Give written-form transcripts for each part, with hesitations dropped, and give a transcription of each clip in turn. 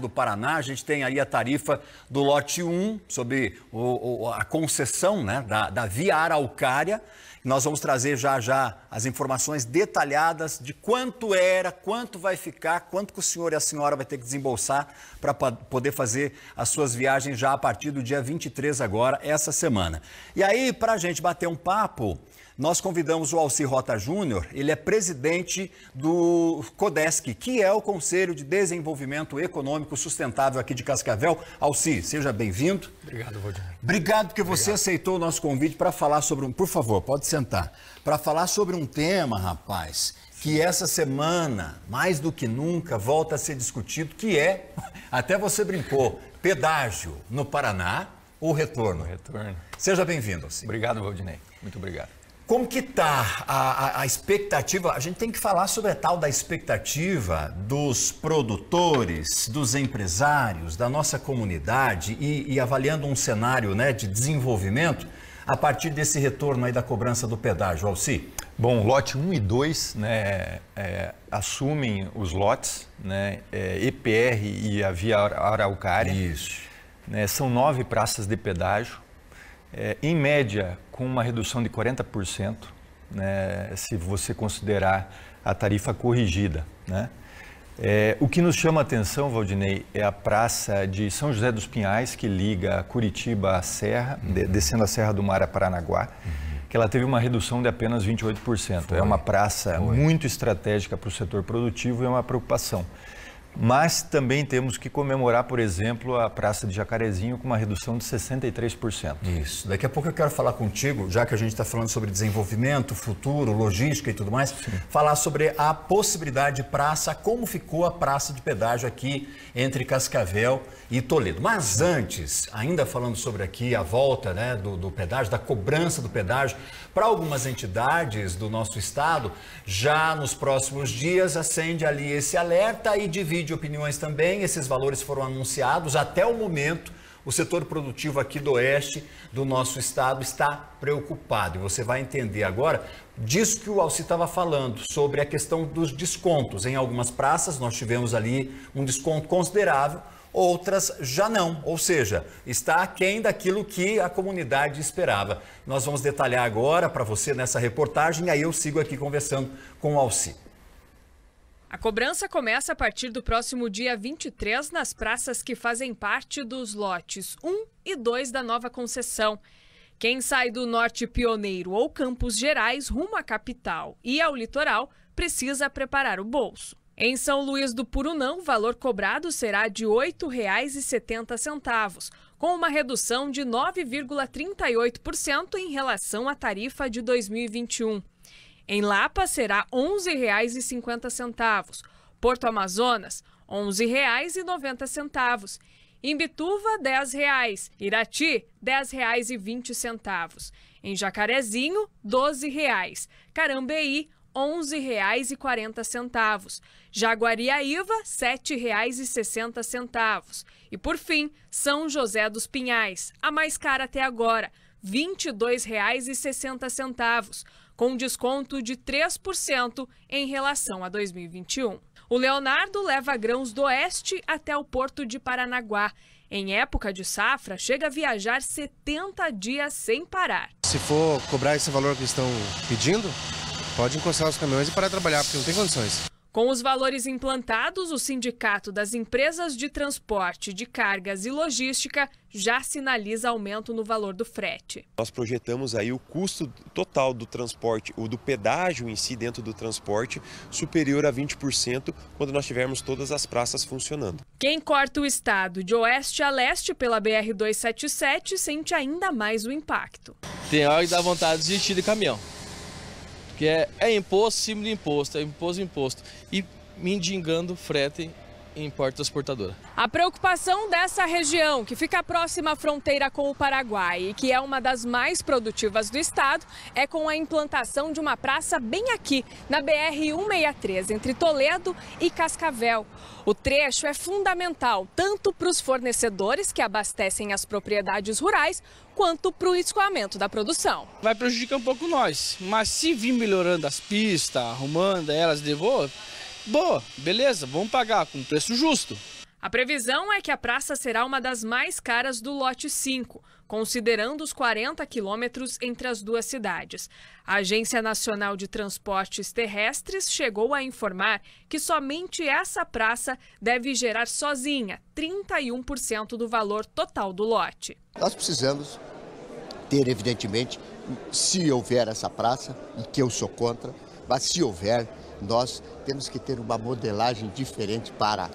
do Paraná. A gente tem aí a tarifa do lote 1 sobre a concessão, né, da Via Araucária. Nós vamos trazer já as informações detalhadas de quanto era, quanto vai ficar, quanto que o senhor e a senhora vai ter que desembolsar para poder fazer as suas viagens já a partir do dia 23 agora, essa semana. E aí, para a gente bater um papo, nós convidamos o Alci Rota Júnior. Ele é presidente do CODESC, que é o Conselho de Desenvolvimento Econômico Sustentável aqui de Cascavel. Alci, seja bem-vindo. Obrigado, Valdinei. Obrigado porque você aceitou o nosso convite para falar sobre Por favor, pode sentar. Para falar sobre um tema, rapaz, que essa semana, mais do que nunca, volta a ser discutido, que é, até você brincou, pedágio no Paraná ou retorno? Retorno. Seja bem-vindo, Alci. Obrigado, Valdinei. Muito obrigado. Como que está a expectativa? A gente tem que falar sobre a tal da expectativa dos produtores, dos empresários, da nossa comunidade e avaliando um cenário, né, de desenvolvimento a partir desse retorno aí da cobrança do pedágio, Alci. Bom, lote 1 e 2, né, assumem os lotes, né, EPR e a Via Araucária. Isso. Né, são 9 praças de pedágio. Em média, com uma redução de 40%, né, se você considerar a tarifa corrigida, né? O que nos chama a atenção, Valdinei, é a praça de São José dos Pinhais, que liga Curitiba à Serra, descendo a Serra do Mar a Paranaguá, que ela teve uma redução de apenas 28%. É uma praça muito estratégica para o setor produtivo e é uma preocupação. Mas também temos que comemorar, por exemplo, a Praça de Jacarezinho com uma redução de 63%. Isso. Daqui a pouco eu quero falar contigo, já que a gente está falando sobre desenvolvimento, futuro, logística e tudo mais, falar sobre a possibilidade de praça, como ficou a praça de pedágio aqui entre Cascavel e Toledo. Mas antes, ainda falando sobre aqui a volta, né, do pedágio, da cobrança do pedágio, para algumas entidades do nosso estado, já nos próximos dias acende ali esse alerta e divide opiniões também. Esses valores foram anunciados. Até o momento, o setor produtivo aqui do oeste do nosso estado está preocupado. E você vai entender agora disso que o Alci estava falando, sobre a questão dos descontos. Em algumas praças, nós tivemos ali um desconto considerável, outras já não, ou seja, está aquém daquilo que a comunidade esperava. Nós vamos detalhar agora para você nessa reportagem, aí eu sigo aqui conversando com o Alci. A cobrança começa a partir do próximo dia 23 nas praças que fazem parte dos lotes 1 e 2 da nova concessão. Quem sai do Norte Pioneiro ou Campos Gerais rumo à capital e ao litoral precisa preparar o bolso. Em São Luís do Purunã, o valor cobrado será de R$ 8,70, com uma redução de 9,38% em relação à tarifa de 2021. Em Lapa será R$ 11,50. Porto Amazonas, R$ 11,90. Imbituva, R$ 10,00. Irati, R$ 10,20. Em Jacarezinho, R$ 12,00. Carambeí, R$ 11,40. Jaguariaíva, R$ 7,60. E por fim, São José dos Pinhais, a mais cara até agora, R$ 22,60, com desconto de 3% em relação a 2021. O Leonardo leva grãos do oeste até o porto de Paranaguá. Em época de safra, chega a viajar 70 dias sem parar. Se for cobrar esse valor que estão pedindo, pode encostar os caminhões e parar de trabalhar, porque não tem condições. Com os valores implantados, o Sindicato das Empresas de Transporte de Cargas e Logística já sinaliza aumento no valor do frete. Nós projetamos aí o custo total do transporte, ou do pedágio em si dentro do transporte, superior a 20% quando nós tivermos todas as praças funcionando. Quem corta o estado de oeste a leste pela BR-277 sente ainda mais o impacto. Tem hora que dá vontade de desistir de caminhão. Que é imposto, cima de imposto, é imposto. E mendigando frete em porta transportadora. A preocupação dessa região, que fica próxima à fronteira com o Paraguai e que é uma das mais produtivas do estado, é com a implantação de uma praça bem aqui, na BR-163, entre Toledo e Cascavel. O trecho é fundamental tanto para os fornecedores que abastecem as propriedades rurais, quanto para o escoamento da produção. Vai prejudicar um pouco nós, mas se vir melhorando as pistas, arrumando elas de boa, beleza, vamos pagar com preço justo. A previsão é que a praça será uma das mais caras do lote 5, considerando os 40 quilômetros entre as duas cidades. A Agência Nacional de Transportes Terrestres chegou a informar que somente essa praça deve gerar sozinha 31% do valor total do lote. Nós precisamos ter, evidentemente, se houver essa praça, e que eu sou contra, mas se houver, nós temos que ter uma modelagem diferente para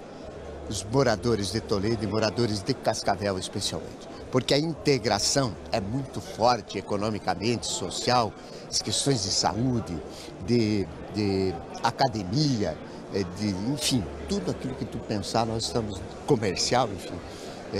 os moradores de Toledo e moradores de Cascavel especialmente. Porque a integração é muito forte economicamente, social, as questões de saúde, de academia, enfim, tudo aquilo que tu pensar, nós estamos comercial, enfim,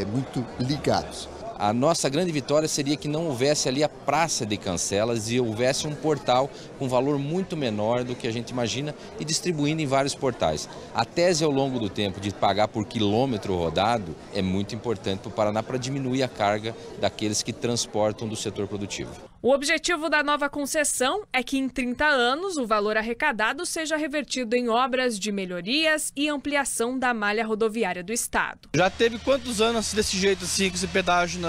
muito ligados. A nossa grande vitória seria que não houvesse ali a Praça de Cancelas e houvesse um portal com valor muito menor do que a gente imagina e distribuindo em vários portais. A tese ao longo do tempo de pagar por quilômetro rodado é muito importante para o Paraná para diminuir a carga daqueles que transportam do setor produtivo. O objetivo da nova concessão é que em 30 anos o valor arrecadado seja revertido em obras de melhorias e ampliação da malha rodoviária do estado. Já teve quantos anos desse jeito assim, com esse pedágio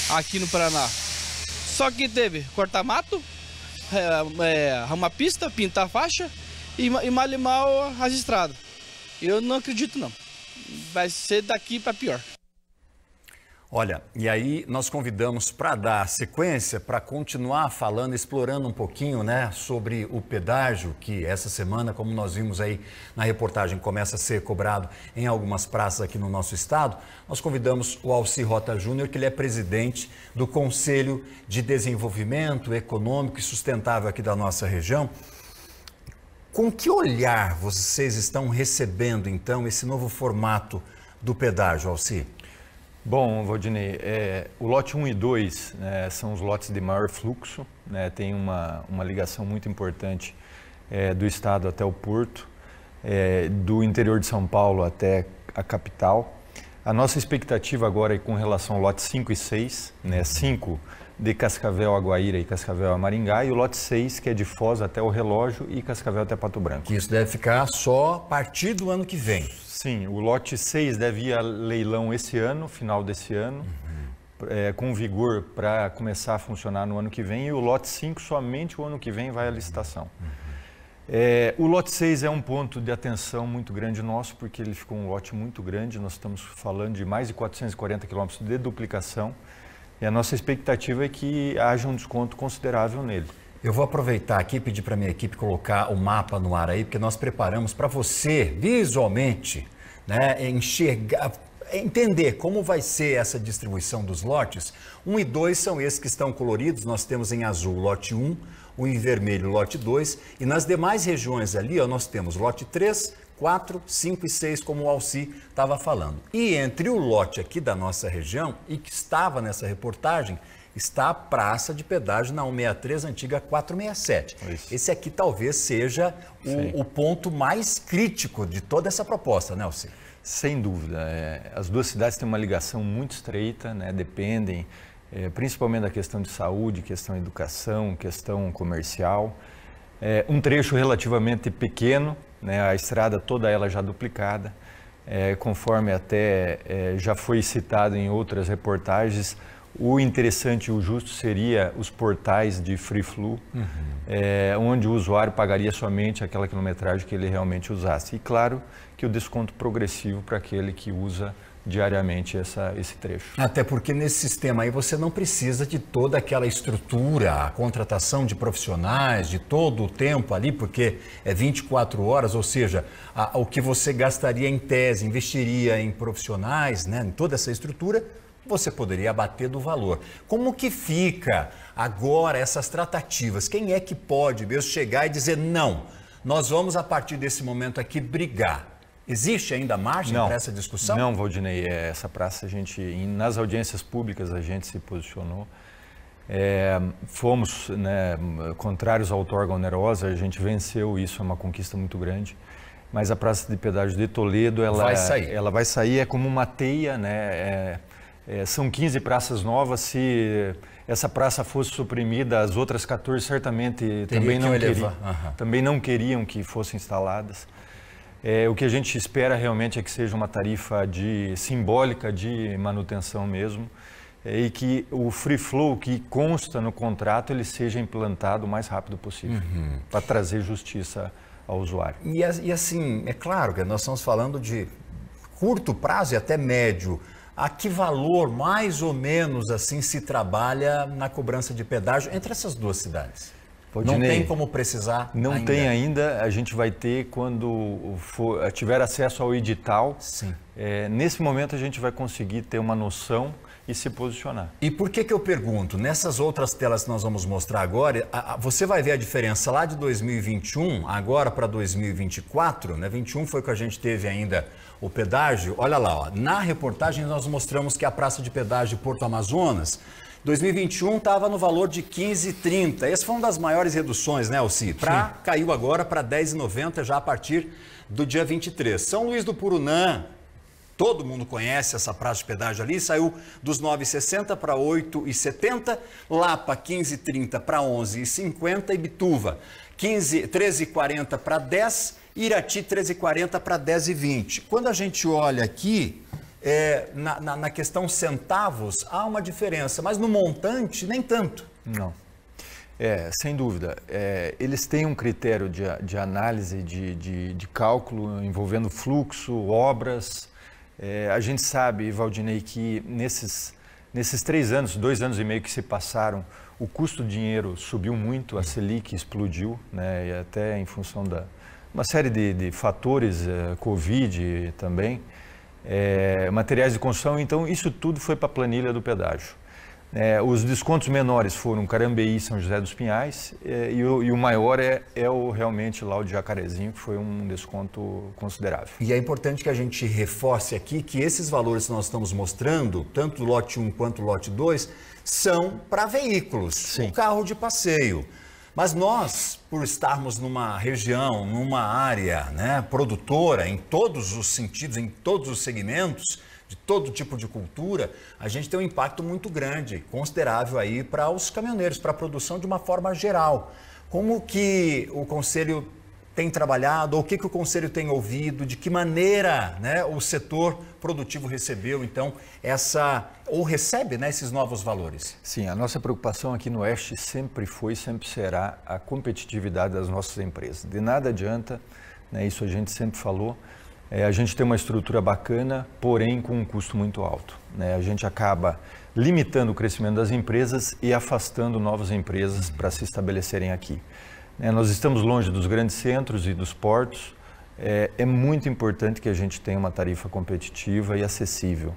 aqui no Paraná? Só que teve cortar mato, arrumar pista, pintar faixa e mal e mal as estradas. Eu não acredito não, vai ser daqui para pior. Olha, e aí nós convidamos para dar sequência, para continuar falando, explorando um pouquinho, né, sobre o pedágio que essa semana, como nós vimos aí na reportagem, começa a ser cobrado em algumas praças aqui no nosso estado. Nós convidamos o Alci Rota Júnior, que ele é presidente do Conselho de Desenvolvimento Econômico e Sustentável aqui da nossa região. Com que olhar vocês estão recebendo, então, esse novo formato do pedágio, Alci? Bom, Valdinei, o lote 1 e 2 são os lotes de maior fluxo, né, tem uma ligação muito importante do estado até o porto, do interior de São Paulo até a capital. A nossa expectativa agora é com relação ao lote 5 e 6, 5 de Cascavel a Guaíra e Cascavel a Maringá, e o lote 6, que é de Foz até o Relógio e Cascavel até Pato Branco. Que isso deve ficar só a partir do ano que vem. Sim, o lote 6 deve ir a leilão esse ano, final desse ano, com vigor para começar a funcionar no ano que vem, e o lote 5 somente o ano que vem vai à licitação. O lote 6 é um ponto de atenção muito grande nosso, porque ele ficou um lote muito grande, nós estamos falando de mais de 440 quilômetros de duplicação, e a nossa expectativa é que haja um desconto considerável nele. Eu vou aproveitar aqui e pedir para a minha equipe colocar o mapa no ar aí, porque nós preparamos para você, visualmente, né, enxergar, entender como vai ser essa distribuição dos lotes. 1 e 2 são esses que estão coloridos, nós temos em azul o lote 1, o em vermelho o lote 2, e nas demais regiões ali, ó, nós temos lote 3, 4, 5 e 6, como o Alci estava falando. E entre o lote aqui da nossa região, e que estava nessa reportagem, está a praça de pedágio na 163, antiga 467. Isso. Esse aqui talvez seja o ponto mais crítico de toda essa proposta, né, Alci? Sem dúvida. As duas cidades têm uma ligação muito estreita, né, dependem principalmente da questão de saúde, questão de educação, questão comercial. Um trecho relativamente pequeno, né, a estrada toda ela já duplicada, conforme até já foi citado em outras reportagens. O interessante e o justo seria os portais de free flow, onde o usuário pagaria somente aquela quilometragem que ele realmente usasse. E claro que o desconto progressivo para aquele que usa diariamente esse trecho. Até porque nesse sistema aí você não precisa de toda aquela estrutura, a contratação de profissionais, de todo o tempo ali, porque é 24 horas, ou seja, o que você gastaria em tese, investiria em profissionais, né, em toda essa estrutura, você poderia abater do valor. Como que fica agora essas tratativas? Quem é que pode mesmo chegar e dizer, não, nós vamos a partir desse momento aqui brigar? Existe ainda margem para essa discussão? Não, Valdinei, essa praça nas audiências públicas a gente se posicionou. Fomos, né, contrários à outorga onerosa, a gente venceu isso, é uma conquista muito grande. Mas a praça de pedágio de Toledo, ela vai sair, é como uma teia, né? São 15 praças novas, se essa praça fosse suprimida, as outras 14 certamente também não queriam que fossem instaladas. O que a gente espera realmente é que seja uma tarifa simbólica de manutenção mesmo, e que o free flow que consta no contrato ele seja implantado o mais rápido possível, para trazer justiça ao usuário. E assim, é claro que nós estamos falando de curto prazo e até médio. A que valor, mais ou menos assim, se trabalha na cobrança de pedágio entre essas duas cidades? Não tem como precisar Não ainda. tem ainda, a gente vai ter quando tiver acesso ao edital. Sim. Nesse momento a gente vai conseguir ter uma noção e se posicionar. E por que eu pergunto? Nessas outras telas que nós vamos mostrar agora, você vai ver a diferença lá de 2021, agora para 2024, né? 21 foi que a gente teve ainda o pedágio. Olha lá, ó. Na reportagem nós mostramos que a praça de pedágio de Porto Amazonas, 2021 estava no valor de 15,30. Essa foi uma das maiores reduções, né, Alci? Caiu agora para 10,90 já a partir do dia 23. São Luís do Purunã, todo mundo conhece essa praça de pedágio ali, saiu dos 9,60 para 8,70, Lapa 15,30 para 11,50 e Bituva 13,40 para 10, Irati 13,40 para 10,20. Quando a gente olha aqui, na questão centavos, há uma diferença, mas no montante, nem tanto. Não. Sem dúvida. Eles têm um critério de análise, de cálculo envolvendo fluxo, obras. A gente sabe, Valdinei, que nesses 3 anos, 2 anos e meio que se passaram, o custo do dinheiro subiu muito, a Selic explodiu, né, e até em função uma série de fatores, Covid também, materiais de construção, então isso tudo foi para a planilha do pedágio. Os descontos menores foram Carambeí e São José dos Pinhais, e o maior realmente lá o de Jacarezinho, que foi um desconto considerável. E é importante que a gente reforce aqui que esses valores que nós estamos mostrando, tanto o lote 1 quanto o lote 2, são para veículos, Sim. Um carro de passeio. Mas nós, por estarmos numa região, numa área, né, produtora, em todos os sentidos, em todos os segmentos, de todo tipo de cultura, a gente tem um impacto muito grande, considerável aí para os caminhoneiros, para a produção de uma forma geral. Como que o Conselho tem trabalhado, ou o que o Conselho tem ouvido, de que maneira, né, o setor produtivo recebeu, então, recebe, né, esses novos valores? Sim, a nossa preocupação aqui no Oeste sempre foi e sempre será a competitividade das nossas empresas. De nada adianta, né, isso a gente sempre falou, a gente tem uma estrutura bacana, porém com um custo muito alto, né? A gente acaba limitando o crescimento das empresas e afastando novas empresas para se estabelecerem aqui. Nós estamos longe dos grandes centros e dos portos. É muito importante que a gente tenha uma tarifa competitiva e acessível,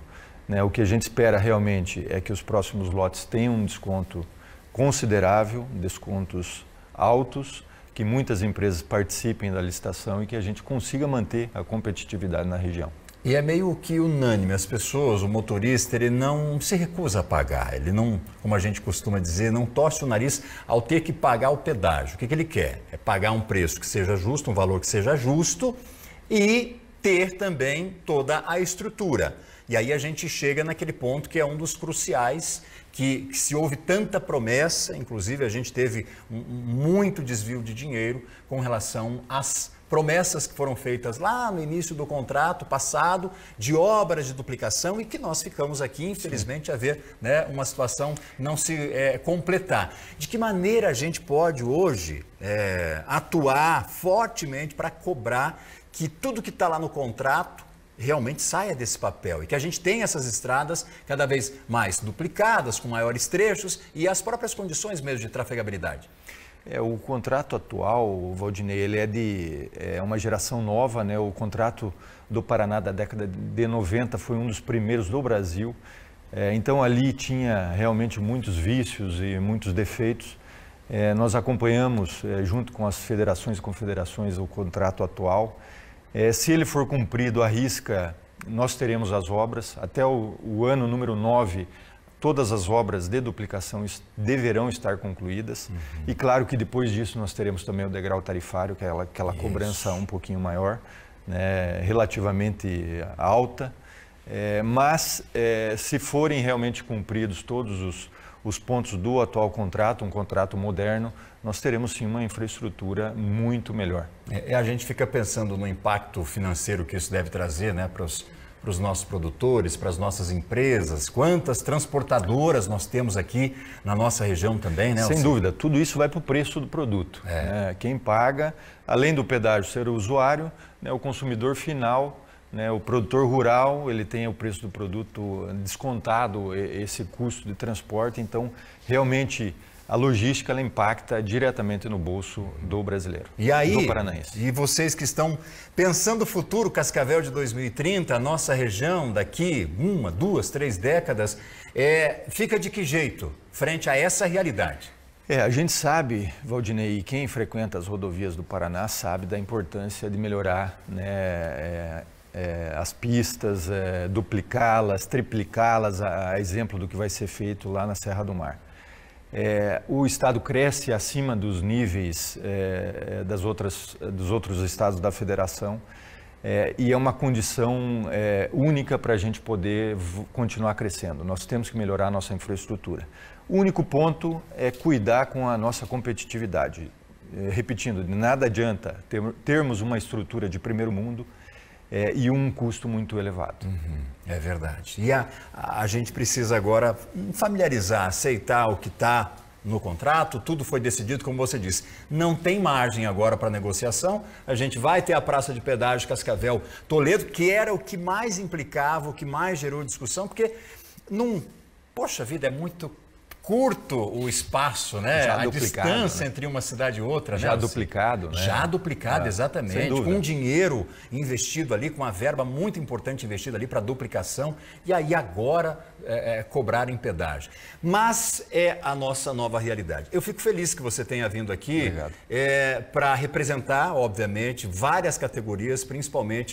né? O que a gente espera realmente é que os próximos lotes tenham um desconto considerável, descontos altos, que muitas empresas participem da licitação e que a gente consiga manter a competitividade na região. E é meio que unânime, as pessoas, o motorista, ele não se recusa a pagar, ele não, como a gente costuma dizer, não torce o nariz ao ter que pagar o pedágio. O que ele quer? É pagar um preço que seja justo, um valor que seja justo e ter também toda a estrutura. E aí a gente chega naquele ponto que é um dos cruciais, que se houve tanta promessa, inclusive a gente teve muito desvio de dinheiro com relação às promessas que foram feitas lá no início do contrato passado, de obras de duplicação e que nós ficamos aqui, infelizmente, a ver, né, uma situação não se completar. De que maneira a gente pode hoje atuar fortemente para cobrar que tudo que está lá no contrato realmente saia desse papel e que a gente tenha essas estradas cada vez mais duplicadas, com maiores trechos e as próprias condições mesmo de trafegabilidade? O contrato atual, Valdinei, ele é uma geração nova, né? O contrato do Paraná da década de 90 foi um dos primeiros do Brasil, então ali tinha realmente muitos vícios e muitos defeitos. Nós acompanhamos, junto com as federações e confederações, o contrato atual. Se ele for cumprido à risca, nós teremos as obras. Até o ano número 9, todas as obras de duplicação deverão estar concluídas. E claro que depois disso nós teremos também o degrau tarifário, que é aquela cobrança um pouquinho maior, né, relativamente alta. Mas se forem realmente cumpridos todos os pontos do atual contrato, um contrato moderno, nós teremos sim uma infraestrutura muito melhor. A gente fica pensando no impacto financeiro que isso deve trazer, né, para os nossos produtores, para as nossas empresas. Quantas transportadoras nós temos aqui na nossa região também, né? Sem dúvida, tudo isso vai para o preço do produto. Quem paga, além do pedágio ser o usuário, né, o consumidor final, né, o produtor rural, ele tem o preço do produto descontado, esse custo de transporte, então realmente a logística ela impacta diretamente no bolso do brasileiro, do paranaense. E vocês que estão pensando o futuro Cascavel de 2030, a nossa região daqui 1, 2, 3 décadas, fica de que jeito frente a essa realidade? A gente sabe, Valdinei, e quem frequenta as rodovias do Paraná sabe da importância de melhorar, né, as pistas, duplicá-las, triplicá-las, a exemplo do que vai ser feito lá na Serra do Mar. O estado cresce acima dos níveis dos outros estados da federação e é uma condição única para a gente poder continuar crescendo. Nós temos que melhorar a nossa infraestrutura. O único ponto é cuidar com a nossa competitividade. Repetindo, de nada adianta termos uma estrutura de primeiro mundo e um custo muito elevado. É verdade. E a gente precisa agora familiarizar, aceitar o que está no contrato, tudo foi decidido, como você disse. Não tem margem agora para negociação, a gente vai ter a praça de pedágio Cascavel-Toledo, que era o que mais implicava, o que mais gerou discussão, porque, poxa vida, é muito curto o espaço, né? Já a duplicado, distância né? entre uma cidade e outra. Já né? duplicado, né? Já duplicado, exatamente. Com dinheiro investido ali, com uma verba muito importante investida ali para duplicação. E aí agora cobrar em pedágio. Mas é a nossa nova realidade. Eu fico feliz que você tenha vindo aqui para representar, obviamente, várias categorias, principalmente